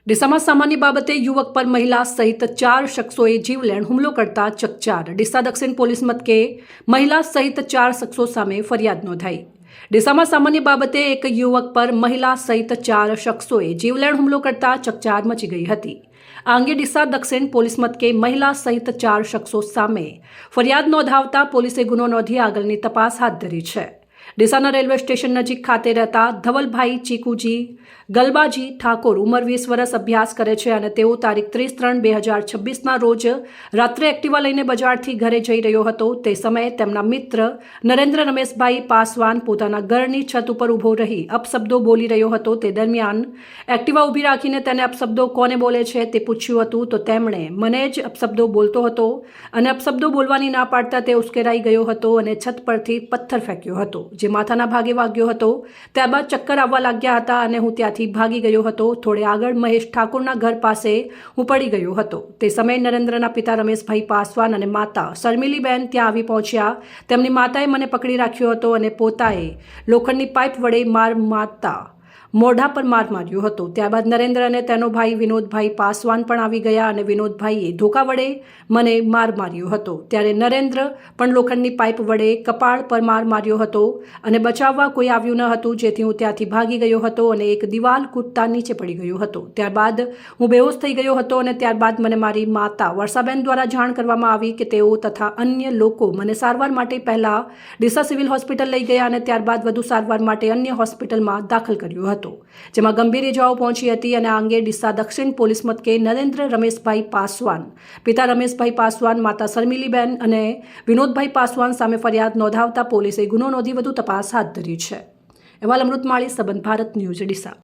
ડીસામાં સામાન્ય બાબતે યુવક પર મહિલા સહિત 4 શખ્સોએ જીવલેણ હુમલો કરતા ચકચાર। ડીસા દક્ષિણ પોલીસ મથકે મહિલા સહિત 4 શખ્સો સામે ફરિયાદ નોંધાઈ। ડીસામાં સામાન્ય બાબતે એક યુવક પર મહિલા સહિત 4 શખ્સોએ જીવલેણ હુમલો કરતા ચકચાર મચી ગઈ હતી। આ અંગે ડીસા દક્ષિણ પોલીસ મથકે મહિલા સહિત 4 શખ્સો સામે ફરિયાદ નોંધાવતા પોલીસે ગુનો નોંધી આગળની તપાસ હાથ ધરી છે। ડીસાના રેલવે સ્ટેશન નજીક ખાતે રહેતા ધવલભાઈ ચીકુજી ગલબાજી ઠાકોર ઉંમર 20 વર્ષ અભ્યાસ કરે છે અને તેઓ તારીખ 30/3/2026ના રોજ રાત્રે એક્ટિવા લઈને બજારથી ઘરે જઈ રહ્યો હતો। તે સમયે તેમના મિત્ર નરેન્દ્ર રમેશભાઈ પાસવાન પોતાના ઘરની છત ઉપર ઊભો રહી અપશબ્દો બોલી રહ્યો હતો। તે દરમિયાન એક્ટિવા ઊભી રાખીને તેને અપશબ્દો કોને બોલે છે તે પૂછ્યું હતું તો તેમણે મને જ અપશબ્દો બોલતો હતો અને અપશબ્દો બોલવાની ના પાડતા તે ઉશ્કેરાઈ ગયો હતો અને છત પરથી પથ્થર ફેંક્યો હતો જે માથાના ભાગે વાગ્યો હતો। ત્યારબાદ ચક્કર આવવા લાગ્યા હતા અને હું ત્યાંથી ભાગી ગયો હતો। થોડે આગળ મહેશ ઠાકોરના ઘર પાસે હું પડી ગયો હતો। તે સમયે નરેન્દ્રના પિતા રમેશભાઈ પાસવાન અને માતા શર્મિલીબેન ત્યાં આવી પહોંચ્યા। તેમની માતાએ મને પકડી રાખ્યો હતો અને પોતાએ લોખંડની પાઇપ વડે માર મારતા મોઢા પર માર માર્યો હતો। ત્યારબાદ નરેન્દ્ર અને તેનો ભાઈ વિનોદભાઈ પાસવાન પણ આવી ગયા અને વિનોદભાઈએ ધોકા વડે મને માર માર્યો હતો। ત્યારે નરેન્દ્ર પણ લોખંડની પાઇપ વડે કપાળ પર માર માર્યો હતો અને બચાવવા કોઈ આવ્યું ન હતું જેથી હું ત્યાંથી ભાગી ગયો હતો અને એક દિવાલ કૂદતા નીચે પડી ગયો હતો। ત્યારબાદ હું બેહોશ થઈ ગયો હતો અને ત્યારબાદ મને મારી માતા વર્ષાબેન દ્વારા જાણ કરવામાં આવી કે તેઓ તથા અન્ય લોકો મને સારવાર માટે પહેલા ડીસા સિવિલ હોસ્પિટલ લઈ ગયા અને ત્યારબાદ વધુ સારવાર માટે અન્ય હોસ્પિટલમાં દાખલ કર્યો હતો જેમાં ગંભીર ઇજાઓ પહોંચી હતી અને આ અંગે ડીસા દક્ષિણ પોલીસ મથકે નરેન્દ્ર રમેશભાઈ પાસવાન પિતા રમેશભાઈ પાસવાન માતા શર્મિલીબેન અને વિનોદભાઈ પાસવાન સામે ફરિયાદ નોંધાવતા પોલીસે ગુનો નોંધી વધુ તપાસ હાથ ધરી છે। અહેવાલ અમૃતમાળી સંબંધ ભારત ન્યૂઝ ડીસા।